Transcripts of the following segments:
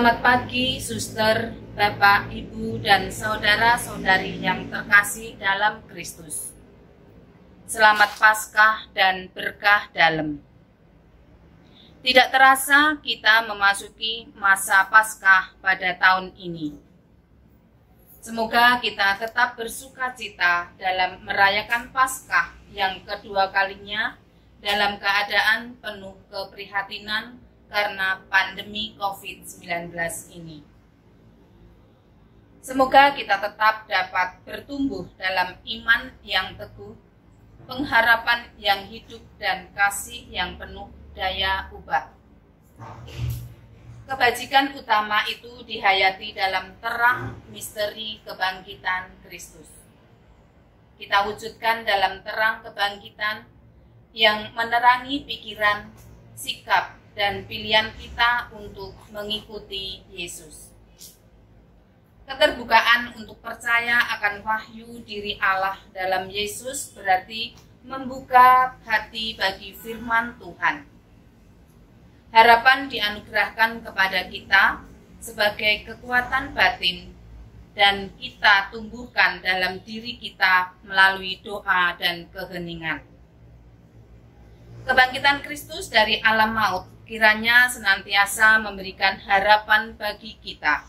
Selamat pagi, suster, Bapak, Ibu, dan saudara-saudari yang terkasih dalam Kristus. Selamat Paskah dan berkah dalem. Tidak terasa kita memasuki masa Paskah pada tahun ini. Semoga kita tetap bersukacita dalam merayakan Paskah yang kedua kalinya dalam keadaan penuh keprihatinan karena pandemi COVID-19 ini. Semoga kita tetap dapat bertumbuh dalam iman yang teguh, pengharapan yang hidup, dan kasih yang penuh daya ubah. Kebajikan utama itu dihayati dalam terang misteri kebangkitan Kristus. Kita wujudkan dalam terang kebangkitan yang menerangi pikiran, sikap, dan pilihan kita untuk mengikuti Yesus. Keterbukaan untuk percaya akan wahyu diri Allah dalam Yesus berarti membuka hati bagi firman Tuhan. Harapan dianugerahkan kepada kita sebagai kekuatan batin dan kita tumbuhkan dalam diri kita melalui doa dan keheningan. Kebangkitan Kristus dari alam maut kiranya senantiasa memberikan harapan bagi kita.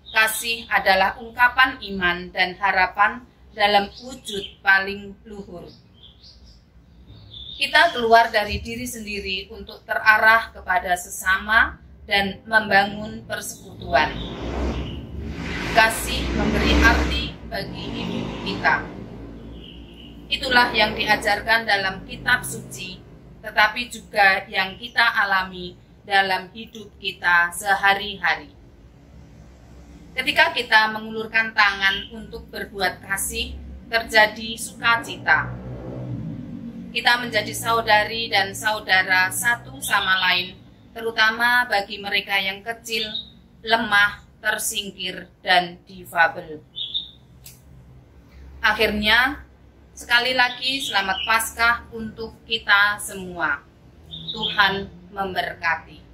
Kasih adalah ungkapan iman dan harapan dalam wujud paling luhur. Kita keluar dari diri sendiri untuk terarah kepada sesama dan membangun persekutuan. Kasih memberi arti bagi hidup kita. Itulah yang diajarkan dalam kitab suci, tetapi juga yang kita alami dalam hidup kita sehari-hari. Ketika kita mengulurkan tangan untuk berbuat kasih, terjadi sukacita. Kita menjadi saudari dan saudara satu sama lain, terutama bagi mereka yang kecil, lemah, tersingkir, dan difabel. Akhirnya, sekali lagi selamat Paskah untuk kita semua. Tuhan memberkati.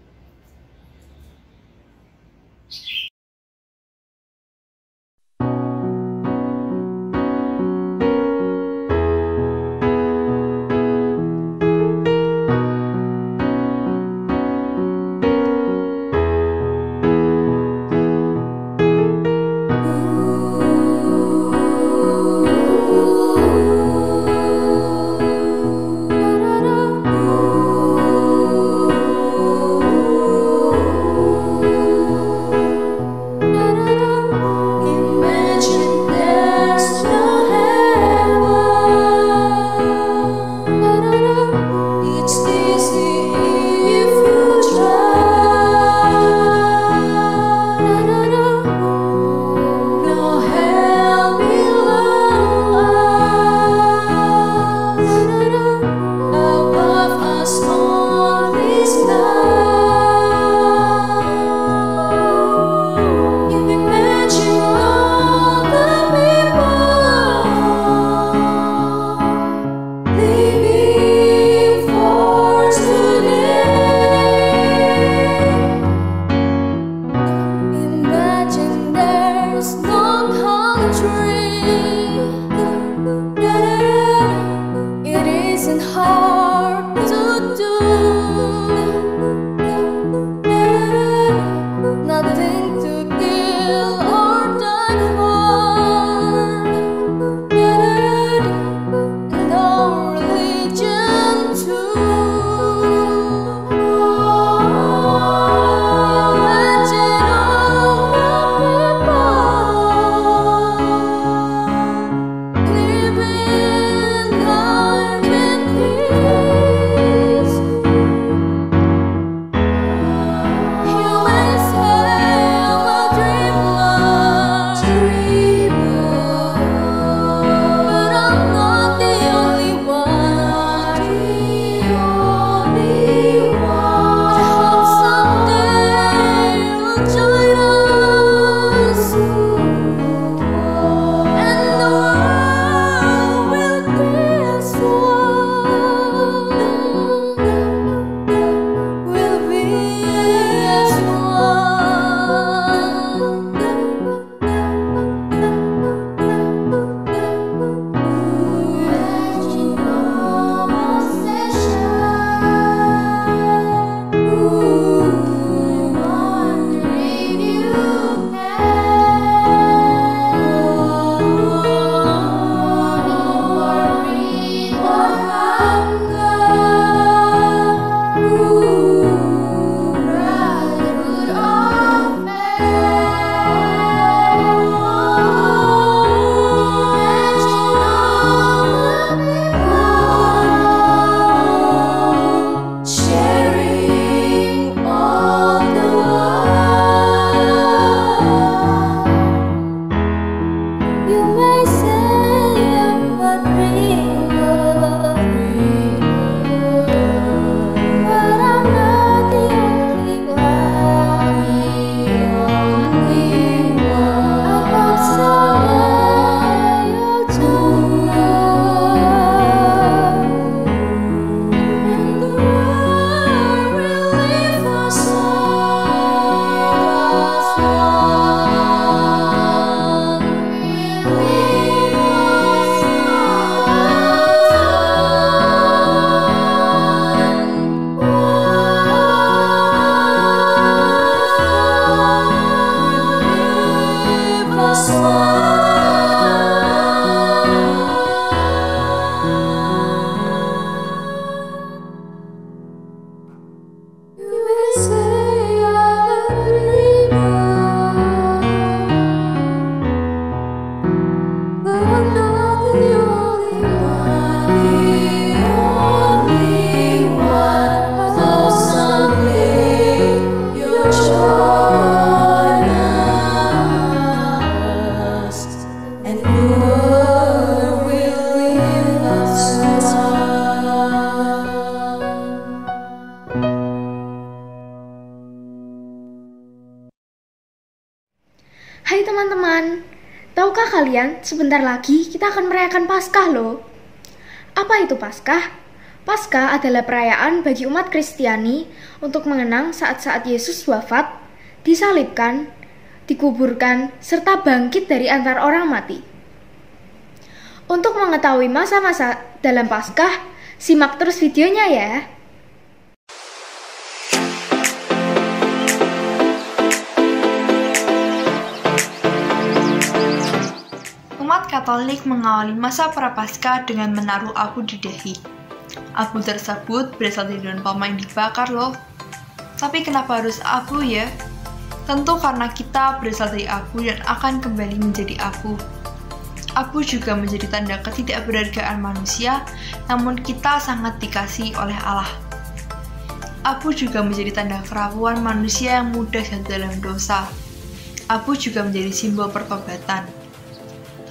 Hai teman-teman, tahukah kalian sebentar lagi kita akan merayakan Paskah loh. Apa itu Paskah? Paskah adalah perayaan bagi umat Kristiani untuk mengenang saat-saat Yesus wafat, disalibkan, dikuburkan, serta bangkit dari antara orang mati. Untuk mengetahui masa-masa dalam Paskah, simak terus videonya ya. Umat Katolik mengawali masa Prapaskah dengan menaruh abu di dahi. Abu tersebut berasal dari daun palma yang dibakar loh. Tapi kenapa harus abu ya? Tentu karena kita berasal dari abu dan akan kembali menjadi abu. Abu juga menjadi tanda ketidakberhargaan manusia, namun kita sangat dikasihi oleh Allah. Abu juga menjadi tanda kerapuhan manusia yang mudah jatuh dalam dosa. Abu juga menjadi simbol pertobatan.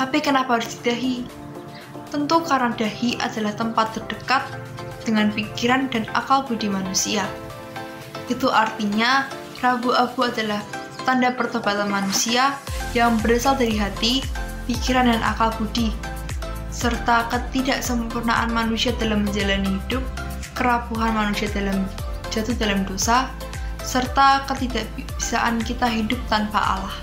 Tapi kenapa harus di dahi? Tentu karena dahi adalah tempat terdekat dengan pikiran dan akal budi manusia. Itu artinya, Rabu Abu adalah tanda pertobatan manusia yang berasal dari hati, pikiran dan akal budi, serta ketidaksempurnaan manusia dalam menjalani hidup, kerapuhan manusia dalam jatuh dalam dosa, serta ketidakbisaan kita hidup tanpa Allah.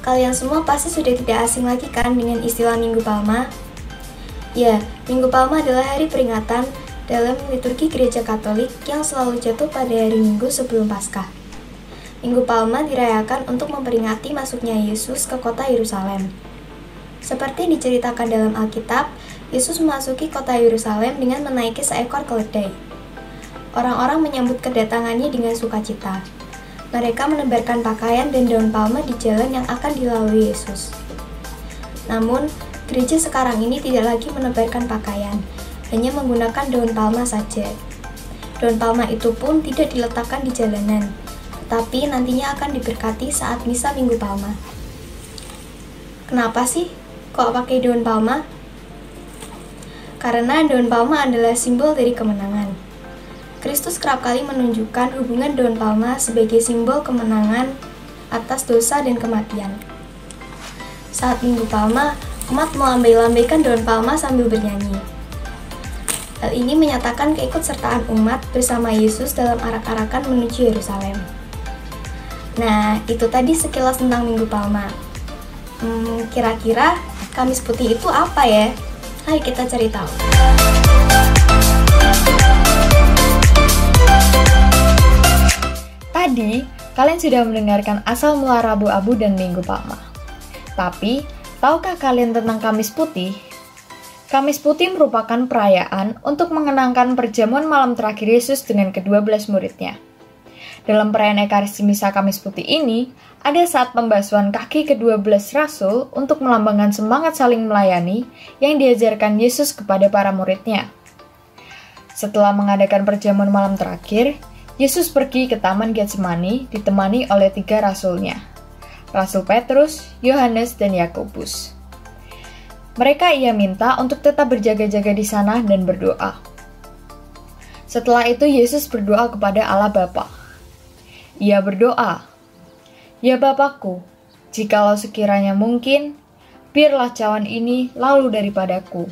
Kalian semua pasti sudah tidak asing lagi kan dengan istilah Minggu Palma? Ya, Minggu Palma adalah hari peringatan dalam liturgi Gereja Katolik yang selalu jatuh pada hari Minggu sebelum Paskah. Minggu Palma dirayakan untuk memperingati masuknya Yesus ke kota Yerusalem. Seperti diceritakan dalam Alkitab, Yesus memasuki kota Yerusalem dengan menaiki seekor keledai. Orang-orang menyambut kedatangannya dengan sukacita. Mereka menebarkan pakaian dan daun palma di jalan yang akan dilalui Yesus. Namun, gereja sekarang ini tidak lagi menebarkan pakaian, hanya menggunakan daun palma saja. Daun palma itu pun tidak diletakkan di jalanan, tetapi nantinya akan diberkati saat misa Minggu Palma. Kenapa sih kok pakai daun palma? Karena daun palma adalah simbol dari kemenangan. Kristus kerap kali menunjukkan hubungan daun palma sebagai simbol kemenangan atas dosa dan kematian. Saat Minggu Palma, umat melambai-lambaikan daun palma sambil bernyanyi. Hal ini menyatakan keikutsertaan umat bersama Yesus dalam arak-arakan menuju Yerusalem. Nah, itu tadi sekilas tentang Minggu Palma. Kira-kira Kamis Putih itu apa ya? Ayo kita cari tahu. Tadi, kalian sudah mendengarkan asal mula Rabu Abu dan Minggu Palma. Tapi, tahukah kalian tentang Kamis Putih? Kamis Putih merupakan perayaan untuk mengenangkan perjamuan malam terakhir Yesus dengan ke-12 muridnya. Dalam perayaan Ekaristi Misa Kamis Putih ini, ada saat pembasuhan kaki ke-12 Rasul untuk melambangkan semangat saling melayani yang diajarkan Yesus kepada para muridnya. Setelah mengadakan perjamuan malam terakhir, Yesus pergi ke Taman Getsemani ditemani oleh 3 rasulnya, Rasul Petrus, Yohanes, dan Yakobus. Mereka ia minta untuk tetap berjaga-jaga di sana dan berdoa. Setelah itu Yesus berdoa kepada Allah Bapa. Ia berdoa, "Ya Bapakku, jikalau sekiranya mungkin, biarlah cawan ini lalu daripadaku.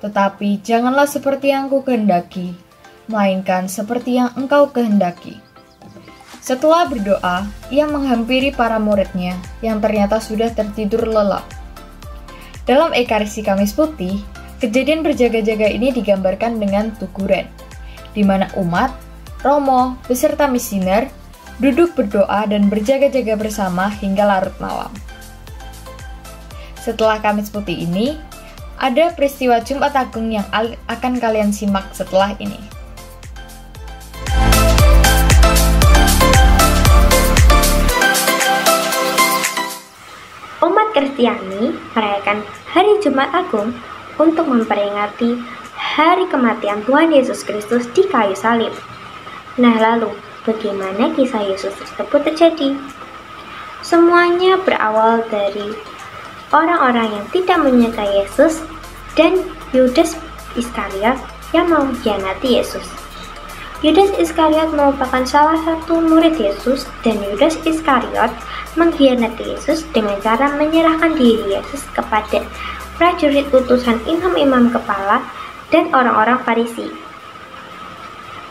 Tetapi janganlah seperti yang ku kehendaki, melainkan seperti yang Engkau kehendaki." Setelah berdoa, ia menghampiri para muridnya yang ternyata sudah tertidur lelap. Dalam Ekaristi Kamis Putih, kejadian berjaga-jaga ini digambarkan dengan tuguren, di mana umat, romo, beserta misioner duduk berdoa dan berjaga-jaga bersama hingga larut malam. Setelah Kamis Putih ini, ada peristiwa Jumat Agung yang akan kalian simak setelah ini. Umat Kristiani merayakan hari Jumat Agung untuk memperingati hari kematian Tuhan Yesus Kristus di kayu salib. Nah lalu, bagaimana kisah Yesus tersebut terjadi? Semuanya berawal dari orang-orang yang tidak menyertai Yesus dan Yudas Iskariot yang mengkhianati Yesus. Yudas Iskariot merupakan salah satu murid Yesus dan Yudas Iskariot mengkhianati Yesus dengan cara menyerahkan diri Yesus kepada prajurit utusan imam-imam kepala dan orang-orang Farisi.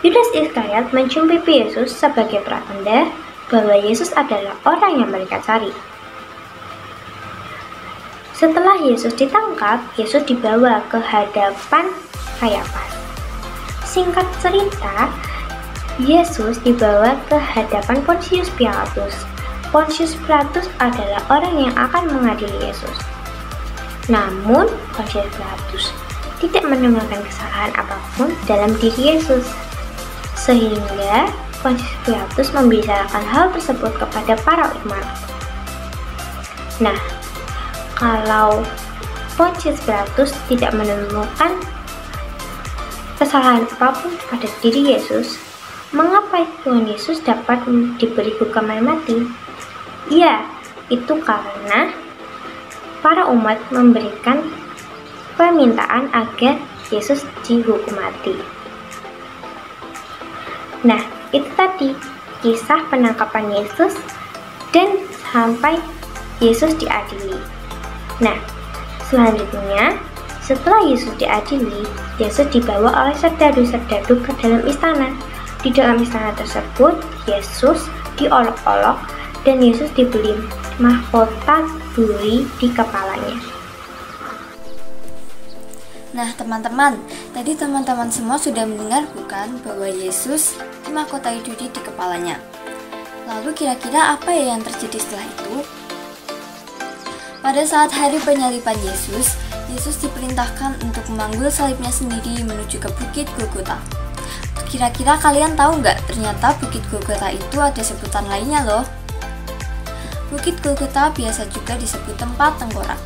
Yudas Iskariot mencium pipi Yesus sebagai pertanda bahwa Yesus adalah orang yang mereka cari. Setelah Yesus ditangkap, Yesus dibawa ke hadapan Kayafas. Singkat cerita, Yesus dibawa ke hadapan Pontius Pilatus. Pontius Pilatus adalah orang yang akan mengadili Yesus. Namun, Pontius Pilatus tidak menemukan kesalahan apapun dalam diri Yesus, sehingga Pontius Pilatus membicarakan hal tersebut kepada para umat. Nah, kalau Pontius Pilatus tidak menemukan kesalahan apapun pada diri Yesus, mengapa Tuhan Yesus dapat diberi hukuman mati? Ya, itu karena para umat memberikan permintaan agar Yesus dihukum mati. Nah, itu tadi kisah penangkapan Yesus dan sampai Yesus diadili. Nah, selanjutnya setelah Yesus diadili, Yesus dibawa oleh serdadu-serdadu ke dalam istana. Di dalam istana tersebut, Yesus diolok-olok dan Yesus diberi mahkota duri di kepalanya. Nah teman-teman, tadi teman-teman semua sudah mendengar bukan bahwa Yesus dimahkotai duri di kepalanya. Lalu kira-kira apa ya yang terjadi setelah itu? Pada saat hari penyaliban Yesus, Yesus diperintahkan untuk memanggul salibnya sendiri menuju ke Bukit Golgota. Kira-kira kalian tahu nggak, ternyata Bukit Golgota itu ada sebutan lainnya loh. Bukit Golgota biasa juga disebut tempat tengkorak.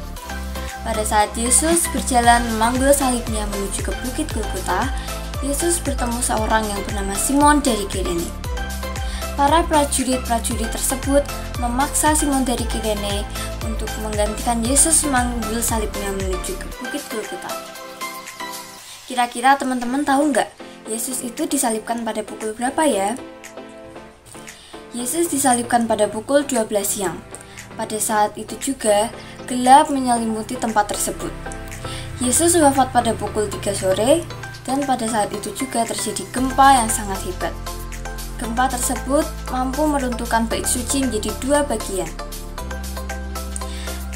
Pada saat Yesus berjalan memanggul salibnya menuju ke Bukit Golgota, Yesus bertemu seorang yang bernama Simon dari Kirene. Para prajurit-prajurit tersebut memaksa Simon dari Kirene untuk menggantikan Yesus memanggul salibnya menuju ke Bukit Golgota. Kira-kira teman-teman tahu nggak, Yesus itu disalibkan pada pukul berapa ya? Yesus disalibkan pada pukul 12 siang. Pada saat itu juga, gelap menyelimuti tempat tersebut. Yesus wafat pada pukul 3 sore, dan pada saat itu juga terjadi gempa yang sangat hebat. Gempa tersebut mampu meruntuhkan bait suci menjadi 2 bagian.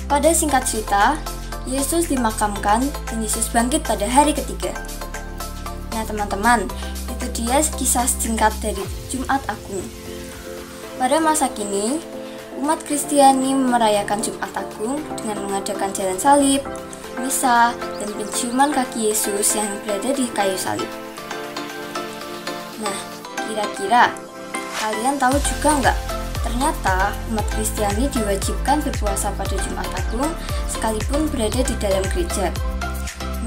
Pada singkat cerita, Yesus dimakamkan dan Yesus bangkit pada hari ketiga. Nah teman-teman, itu dia kisah singkat dari Jumat Agung. Pada masa kini, umat Kristiani merayakan Jumat Agung dengan mengadakan jalan salib, misa, dan penciuman kaki Yesus yang berada di kayu salib. Nah, kira-kira kalian tahu juga nggak? Ternyata umat Kristiani diwajibkan berpuasa pada Jumat Agung sekalipun berada di dalam gereja.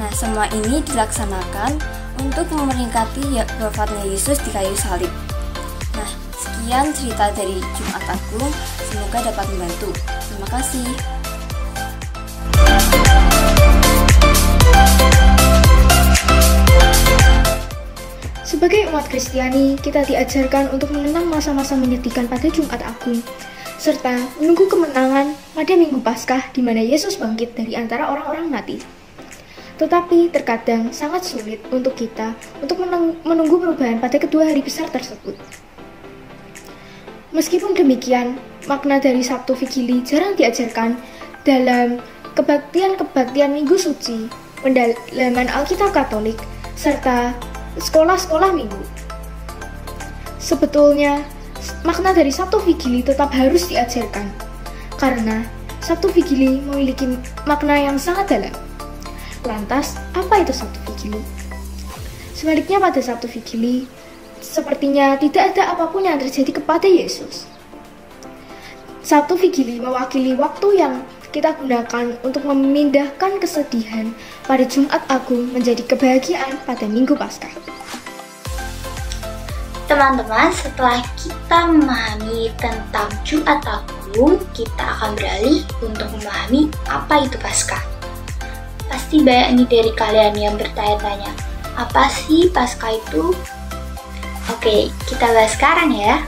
Nah, semua ini dilaksanakan untuk memperingati wafatnya Yesus di kayu salib. Sekian cerita dari Jumat Agung, semoga dapat membantu. Terima kasih. Sebagai umat Kristiani, kita diajarkan untuk mengenang masa-masa menyedihkan pada Jumat Agung, serta menunggu kemenangan pada Minggu Paskah di mana Yesus bangkit dari antara orang-orang mati. Tetapi terkadang sangat sulit untuk kita untuk menunggu perubahan pada kedua hari besar tersebut. Meskipun demikian, makna dari Sabtu Vigili jarang diajarkan dalam kebaktian-kebaktian Minggu Suci, pendalaman Alkitab Katolik, serta sekolah-sekolah minggu. Sebetulnya, makna dari Sabtu Vigili tetap harus diajarkan, karena Sabtu Vigili memiliki makna yang sangat dalam. Lantas, apa itu Sabtu Vigili? Sebaliknya pada Sabtu Vigili, sepertinya tidak ada apapun yang terjadi kepada Yesus. Sabtu Vigili mewakili waktu yang kita gunakan untuk memindahkan kesedihan pada Jumat Agung menjadi kebahagiaan pada Minggu Paskah. Teman-teman, setelah kita memahami tentang Jumat Agung, kita akan beralih untuk memahami apa itu Paskah. Pasti banyak nih dari kalian yang bertanya-tanya, apa sih Paskah itu? Oke, kita bahas sekarang ya.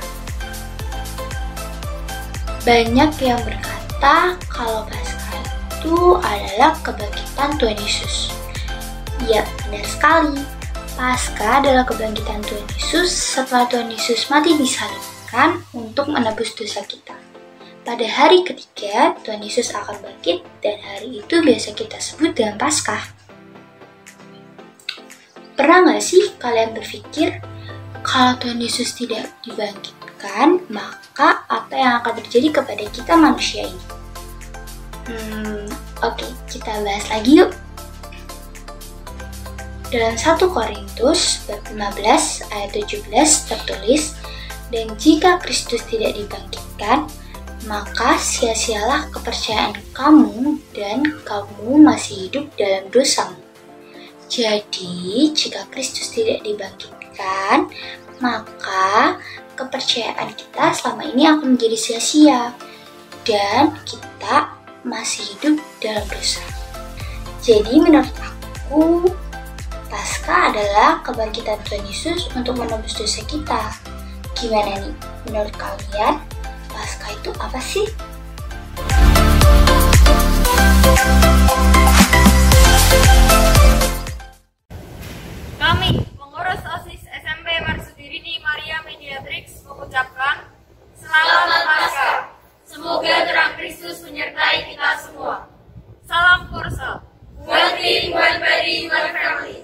Banyak yang berkata kalau Paskah itu adalah kebangkitan Tuhan Yesus. Ya, benar sekali. Paskah adalah kebangkitan Tuhan Yesus setelah Tuhan Yesus mati disalibkan untuk menebus dosa kita. Pada hari ketiga, Tuhan Yesus akan bangkit dan hari itu biasa kita sebut dengan Paskah. Pernah nggak sih kalian berpikir kalau Tuhan Yesus tidak dibangkitkan, maka apa yang akan terjadi kepada kita manusia ini? Oke, kita bahas lagi yuk. Dalam 1 Korintus bab 15 ayat 17 tertulis, "Dan jika Kristus tidak dibangkitkan, maka sia-sialah kepercayaan kamu dan kamu masih hidup dalam dosamu." Jadi, jika Kristus tidak dibangkitkan, maka kepercayaan kita selama ini akan menjadi sia-sia dan kita masih hidup dalam dosa. Jadi, menurut aku, Paskah adalah kebangkitan Tuhan Yesus untuk menebus dosa kita. Gimana nih? Menurut kalian, Paskah itu apa sih? Kami, pengurus OSIS SMP Marsudirini Maria Mediatrix mengucapkan Selamat Paskah. Semoga terang Kristus menyertai kita semua. Salam Korsa. One team, one body, one family.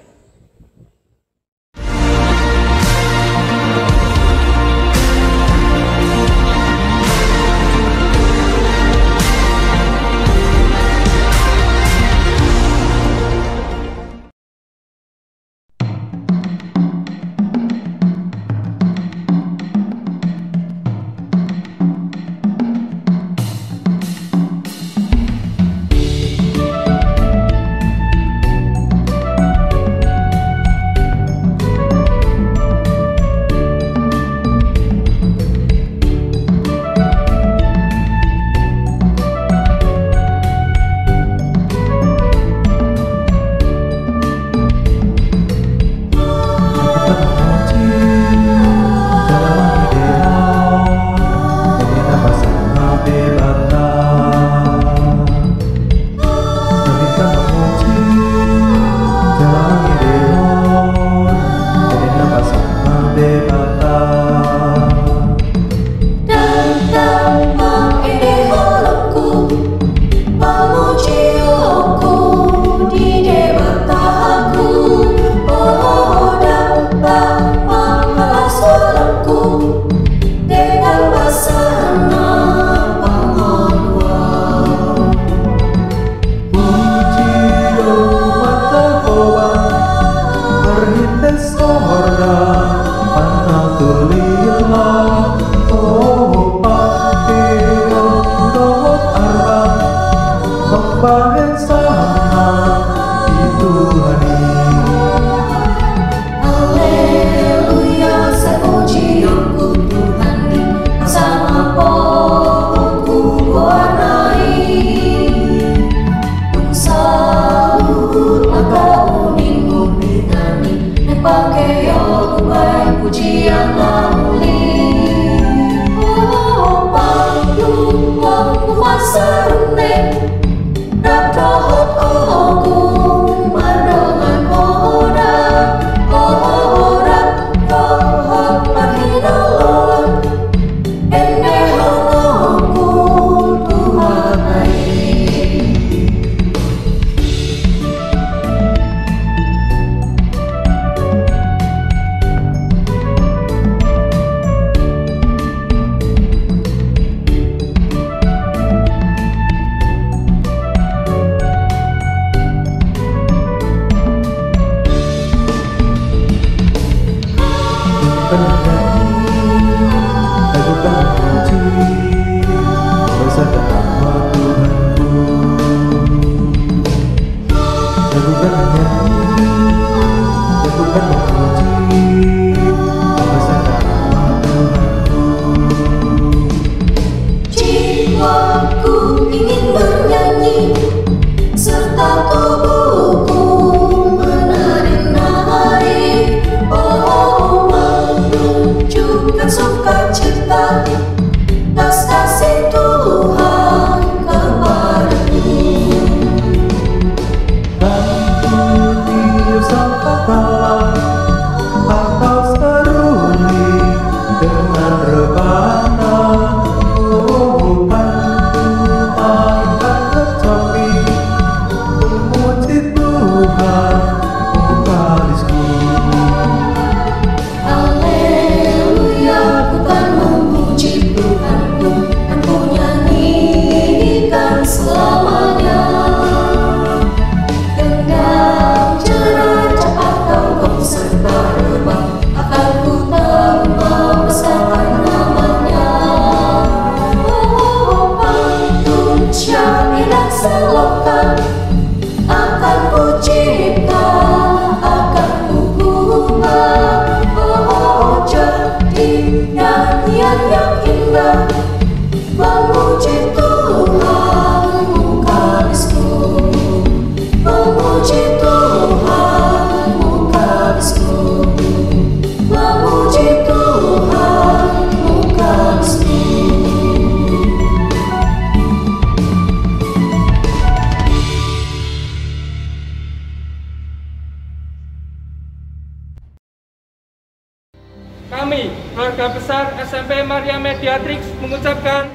Kami, keluarga besar SMP Maria Mediatrix mengucapkan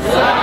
selamat